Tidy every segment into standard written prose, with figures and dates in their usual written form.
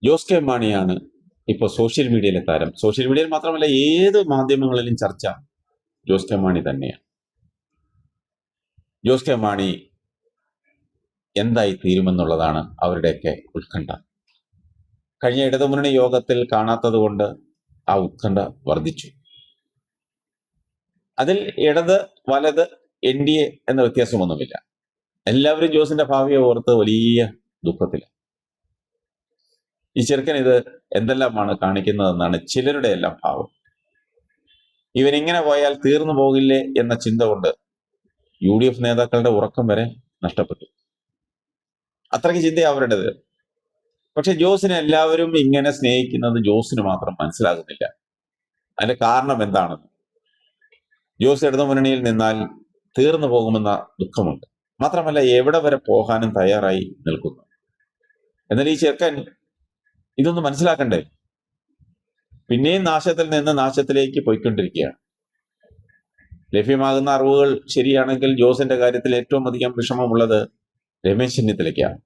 Jose K മാണിയാണ് ഇപ്പോൾ social മീഡിയയിലെ താരം. സോഷ്യൽ മീഡിയയിൽ മാത്രമല്ല, ഏത് മാധ്യമങ്ങളിലും ചർച്ച ജോസ് കെ മാണി തന്നെയാണ്. ജോസ് കെ മാണി എന്തായി തീരുമെന്നുള്ളതാണ് അവരുടെയൊക്കെ ഉത്കണ്ഠ. കഴിഞ്ഞ ഇടതുമുന്നണി യോഗത്തിൽ കാണാത്തത് കൊണ്ട് ആ ഉത്കണ്ഠ വർദ്ധിച്ചു. അതിൽ ഇടത് വലത് NDA എന്ന വ്യത്യാസമൊന്നുമില്ല. എല്ലാവരും ജോസിന്റെ ഭാവിയെ ഓർത്ത് വലിയ ദുഃഖത്തിലാണ്. ഈ ചെറുക്കൻ ഇത് എന്തെല്ലാമാണ് കാണിക്കുന്നതെന്നാണ് ചിലരുടെ എല്ലാം ഭാവം. ഇവനിങ്ങനെ പോയാൽ തീർന്നു പോകില്ലേ എന്ന ചിന്ത കൊണ്ട് UDF നേതാക്കളുടെ ഉറക്കം വരെ നഷ്ടപ്പെട്ടു. അത്രയ്ക്ക് ചിന്ത അവരുടേത്. പക്ഷെ ജോസിനെ എല്ലാവരും ഇങ്ങനെ സ്നേഹിക്കുന്നത് ജോസിന് മാത്രം മനസ്സിലാകുന്നില്ല. അതിന്റെ കാരണം എന്താണെന്ന്. ജോസ് ഇടതുമുന്നണിയിൽ നിന്നാൽ തീർന്നു പോകുമെന്ന ദുഃഖമുണ്ട്. മാത്രമല്ല, എവിടെ വരെ പോകാനും തയ്യാറായി നിൽക്കുന്നു. എന്നാൽ ഈ ചെറുക്കൻ ഇതൊന്നും മനസ്സിലാക്കണ്ടേ? പിന്നെയും നാശത്തിൽ നിന്ന് നാശത്തിലേക്ക് പോയിക്കൊണ്ടിരിക്കുകയാണ്. ലഭ്യമാകുന്ന അറിവുകൾ ശരിയാണെങ്കിൽ ജോസിന്റെ കാര്യത്തിൽ ഏറ്റവും അധികം വിഷമമുള്ളത് രമേശ് ചെന്നിത്തലയ്ക്കാണ്.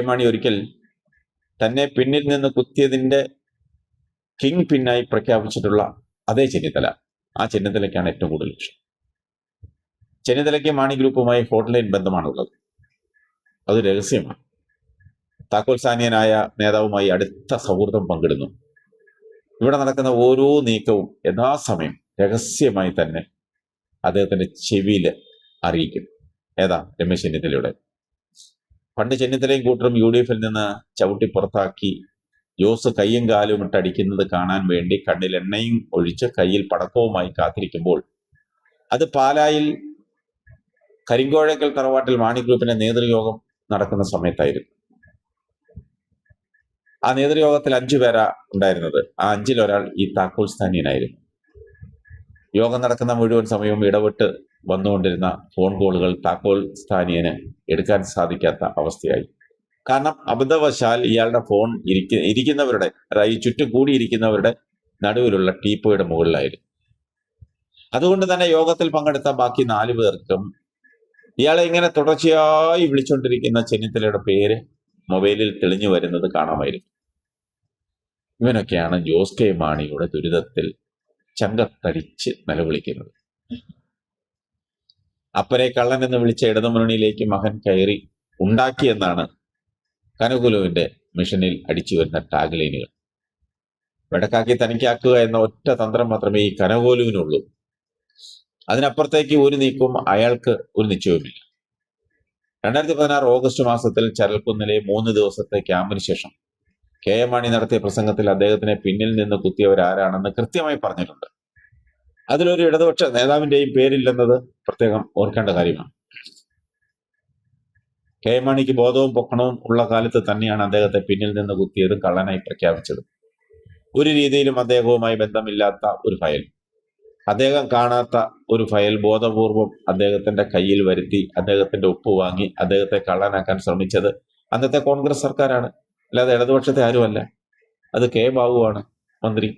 മാണി ഒരിക്കൽ തന്നെ പിന്നിൽ നിന്ന് കുത്തിയതിന്റെ കിങ് പിന്നായി പ്രഖ്യാപിച്ചിട്ടുള്ള അതേ ചെന്നിത്തല, ആ ചെന്നിത്തലയ്ക്കാണ് ഏറ്റവും കൂടുതൽ വിഷയം. ചെന്നിത്തലയ്ക്ക് മാണി ഗ്രൂപ്പുമായി ഹോട്ട്ലൈൻ ബന്ധമാണുള്ളത്. അത് രഹസ്യമാണ്. താക്കോൽസാനിയനായ നേതാവുമായി അടുത്ത സൗഹൃദം പങ്കിടുന്നു. ഇവിടെ നടക്കുന്ന ഓരോ നീക്കവും യഥാസമയം രഹസ്യമായി തന്നെ അദ്ദേഹത്തിന്റെ ചെവിയിൽ അറിയിക്കുന്നു. ഏതാ? രമേശ് ചെന്നിത്തലയുടെ. പണ്ട് ചെന്നിത്തലയും കൂട്ടരും UDF നിന്ന് ചവിട്ടി പുറത്താക്കി ജോസ് കയ്യും കാലും ഇട്ടടിക്കുന്നത് കാണാൻ വേണ്ടി കണ്ണിൽ എണ്ണയും ഒഴിച്ച് കയ്യിൽ പടക്കവുമായി കാത്തിരിക്കുമ്പോൾ അത് പാലായിൽ കരിങ്കോഴക്കൽ തറവാട്ടിൽ മാണി ഗ്രൂപ്പിന്റെ നേതൃയോഗം നടക്കുന്ന സമയത്തായിരുന്നു. ആ നേതൃയോഗത്തിൽ 5 പേരാ ഉണ്ടായിരുന്നത്. ആ 5-ൽ ഒരാൾ ഈ താക്കോൽ സ്ഥാനീയനായിരുന്നു. യോഗം നടക്കുന്ന മുഴുവൻ സമയവും ഇടവിട്ട് വന്നുകൊണ്ടിരുന്ന ഫോൺ കോളുകൾ താക്കോൽ സ്ഥാനീയന് എടുക്കാൻ സാധിക്കാത്ത അവസ്ഥയായി. കാരണം അബദ്ധവശാൽ ഇയാളുടെ ഫോൺ ഇരിക്കുന്നവരുടെ, അതായത് ചുറ്റും കൂടിയിരിക്കുന്നവരുടെ നടുവിലുള്ള ടീപ്പോയുടെ മുകളിലായിരുന്നു. അതുകൊണ്ട് തന്നെ യോഗത്തിൽ പങ്കെടുത്ത ബാക്കി 4 പേർക്കും ഇയാളെ ഇങ്ങനെ തുടർച്ചയായി വിളിച്ചുകൊണ്ടിരിക്കുന്ന ചെന്നിത്തലയുടെ പേര് മൊബൈലിൽ തെളിഞ്ഞു വരുന്നത് കാണാമായിരുന്നു. ഇവനൊക്കെയാണ് ജോസ് കെ മാണിയുടെ ദുരിതത്തിൽ ചങ്കത്തടിച്ച് നിലവിളിക്കുന്നത്. അപ്പനെ കള്ളൻ എന്ന് വിളിച്ച ഇടതുമുന്നണിയിലേക്ക് മകൻ കയറി ഉണ്ടാക്കിയെന്നാണ് കനകുലുവിന്റെ മിഷനിൽ അടിച്ചു വരുന്ന ടാഗ്ലൈനുകൾ. വെടക്കാക്കി തനിക്കാക്കുക എന്ന ഒറ്റ തന്ത്രം മാത്രമേ ഈ കനകോലുവിനുള്ളൂ. അതിനപ്പുറത്തേക്ക് ഒരു നീക്കവും അയാൾക്ക് ഒരു നിശ്ചയവുമില്ല. 2016 ഓഗസ്റ്റ് മാസത്തിൽ ചരൽക്കുന്നിലെ 3 ദിവസത്തെ ക്യാമ്പിന് ശേഷം മാണി നടത്തിയ പ്രസംഗത്തിൽ അദ്ദേഹത്തിനെ പിന്നിൽ നിന്ന് കുത്തിയവരാരാണെന്ന് കൃത്യമായി പറഞ്ഞിട്ടുണ്ട്. അതിലൊരു ഇടതുപക്ഷ നേതാവിന്റെയും പേരില്ലെന്നത് പ്രത്യേകം ഓർക്കേണ്ട കാര്യമാണ്. മാണിക്ക് ബോധവും പൊക്കണവും ഉള്ള കാലത്ത് തന്നെയാണ് അദ്ദേഹത്തെ പിന്നിൽ നിന്ന് കുത്തിയതും കള്ളനായി പ്രഖ്യാപിച്ചത്. ഒരു രീതിയിലും അദ്ദേഹവുമായി ബന്ധമില്ലാത്ത ഒരു ഫയൽ, അദ്ദേഹം കാണാത്ത ഒരു ഫയൽ ബോധപൂർവം അദ്ദേഹത്തിന്റെ കയ്യിൽ വരുത്തി അദ്ദേഹത്തിന്റെ ഒപ്പ് വാങ്ങി അദ്ദേഹത്തെ കള്ളനാക്കാൻ ശ്രമിച്ചത് അന്നത്തെ കോൺഗ്രസ് സർക്കാരാണ്, അല്ലാതെ ഇടതുപക്ഷത്തെ ആരുമല്ല. അത് ബാബുവാണ് മന്ത്രി.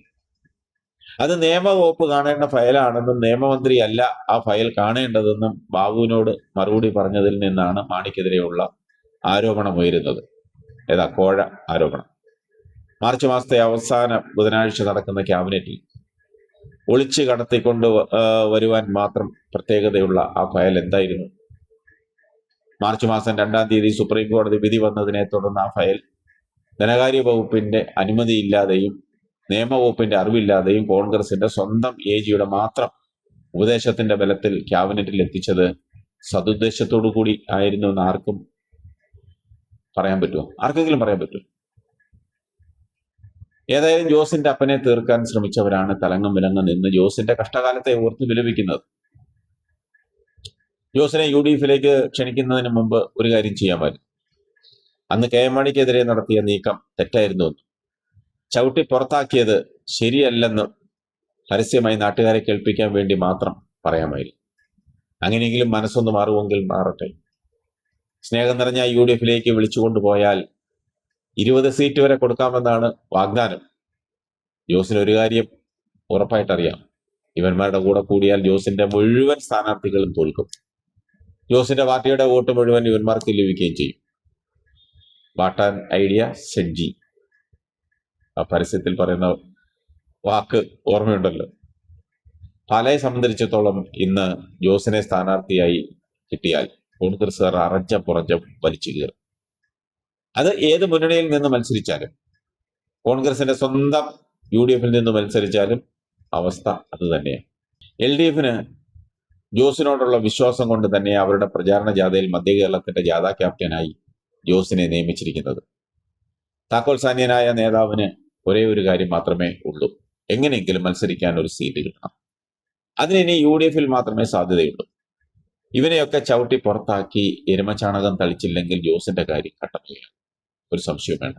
അത് നിയമവകുപ്പ് കാണേണ്ട ഫയലാണെന്നും നിയമമന്ത്രി അല്ല ആ ഫയൽ കാണേണ്ടതെന്നും ബാബുവിനോട് മറുപടി പറഞ്ഞതിൽ നിന്നാണ് മാണിക്കെതിരെയുള്ള ആരോപണം ഉയരുന്നത്. ഏതാ? കോഴ ആരോപണം. മാർച്ച് മാസത്തെ അവസാന ബുധനാഴ്ച നടക്കുന്ന ക്യാബിനറ്റിൽ ഒളിച്ചു കടത്തിക്കൊണ്ട് വരുവാൻ മാത്രം പ്രത്യേകതയുള്ള ആ ഫയൽ എന്തായിരുന്നു? മാർച്ച് മാസം 2-ാം തീയതി സുപ്രീം കോടതി വിധി വന്നതിനെ തുടർന്ന് ആ ഫയൽ ധനകാര്യ വകുപ്പിന്റെ അനുമതിയില്ലാതെയും നിയമവകുപ്പിന്റെ അറിവില്ലാതെയും കോൺഗ്രസിന്റെ സ്വന്തം AGയുടെ മാത്രം ഉപദേശത്തിന്റെ ബലത്തിൽ ക്യാബിനറ്റിൽ എത്തിച്ചത് സതുദ്ദേശത്തോടു കൂടി ആയിരുന്നു എന്ന് ആർക്കും പറയാൻ പറ്റുമോ? ആർക്കെങ്കിലും പറയാൻ പറ്റുമോ? ഏതായാലും ജോസിന്റെ അപ്പനെ തീർക്കാൻ ശ്രമിച്ചവരാണ് തലങ്ങും വിലങ്ങും നിന്ന് ജോസിന്റെ കഷ്ടകാലത്തെ ഓർത്ത് വിലപിക്കുന്നത്. ജോസിനെ UDFിലേക്ക് ക്ഷണിക്കുന്നതിന് മുമ്പ് ഒരു കാര്യം ചെയ്യാമായിരുന്നു. അന്ന് മാണിക്കെതിരെ നടത്തിയ നീക്കം തെറ്റായിരുന്നു എന്നും ചവിട്ടി പുറത്താക്കിയത് ശരിയല്ലെന്ന് പരസ്യമായി നാട്ടുകാരെ കേൾപ്പിക്കാൻ വേണ്ടി മാത്രം പറയാമായിരുന്നു. അങ്ങനെയെങ്കിലും മനസ്സൊന്ന് മാറുമെങ്കിൽ മാറട്ടെ. സ്നേഹം നിറഞ്ഞ UDFിലേക്ക് വിളിച്ചുകൊണ്ടുപോയാൽ 20 സീറ്റ് വരെ കൊടുക്കാമെന്നാണ് വാഗ്ദാനം. ജോസിന് ഒരു കാര്യം ഉറപ്പായിട്ടറിയാം: ഇവന്മാരുടെ കൂടെ കൂടിയാൽ ജോസിന്റെ മുഴുവൻ സ്ഥാനാർത്ഥികളും തോൽക്കും. ജോസിന്റെ പാർട്ടിയുടെ വോട്ട് മുഴുവൻ ഇവന്മാർക്ക് ലഭിക്കുകയും ചെയ്യും. ബാട്ടാൻ ഐഡിയ സെഡ്ജി. ആ പരസ്യത്തിൽ പറയുന്ന വാക്ക് ഓർമ്മയുണ്ടല്ലോ. പാലയെ സംബന്ധിച്ചിടത്തോളം ഇന്ന് ജോസിനെ സ്ഥാനാർത്ഥിയായി കിട്ടിയാൽ കോൺഗ്രസ്സുകാർ അറച്ച പുറച്ച വലിച്ചു കീറും. അത് ഏത് മുന്നണിയിൽ നിന്ന് മത്സരിച്ചാലും, കോൺഗ്രസിന്റെ സ്വന്തം UDF നിന്ന് മത്സരിച്ചാലും അവസ്ഥ അത് തന്നെയാണ്. LDF ജോസിനോടുള്ള വിശ്വാസം കൊണ്ട് തന്നെ അവരുടെ പ്രചാരണ ജാഥയിൽ മധ്യ കേരളത്തിന്റെ ജാഥ ക്യാപ്റ്റനായി ജോസിനെ നിയമിച്ചിരിക്കുന്നത്. താക്കോൽ സാന്യനായ നേതാവിന് ഒരേ ഒരു കാര്യം മാത്രമേ ഉള്ളൂ, എങ്ങനെയെങ്കിലും മത്സരിക്കാൻ ഒരു സീറ്റ് കിട്ടണം. അതിനി UDF മാത്രമേ സാധ്യതയുള്ളൂ. ഇവനെയൊക്കെ ചവിട്ടി പുറത്താക്കി എരുമച്ചാണകം തളിച്ചില്ലെങ്കിൽ ജോസിന്റെ കാര്യം കട്ടപ്പുകയാണ്, ഒരു സംശയം വേണ്ട.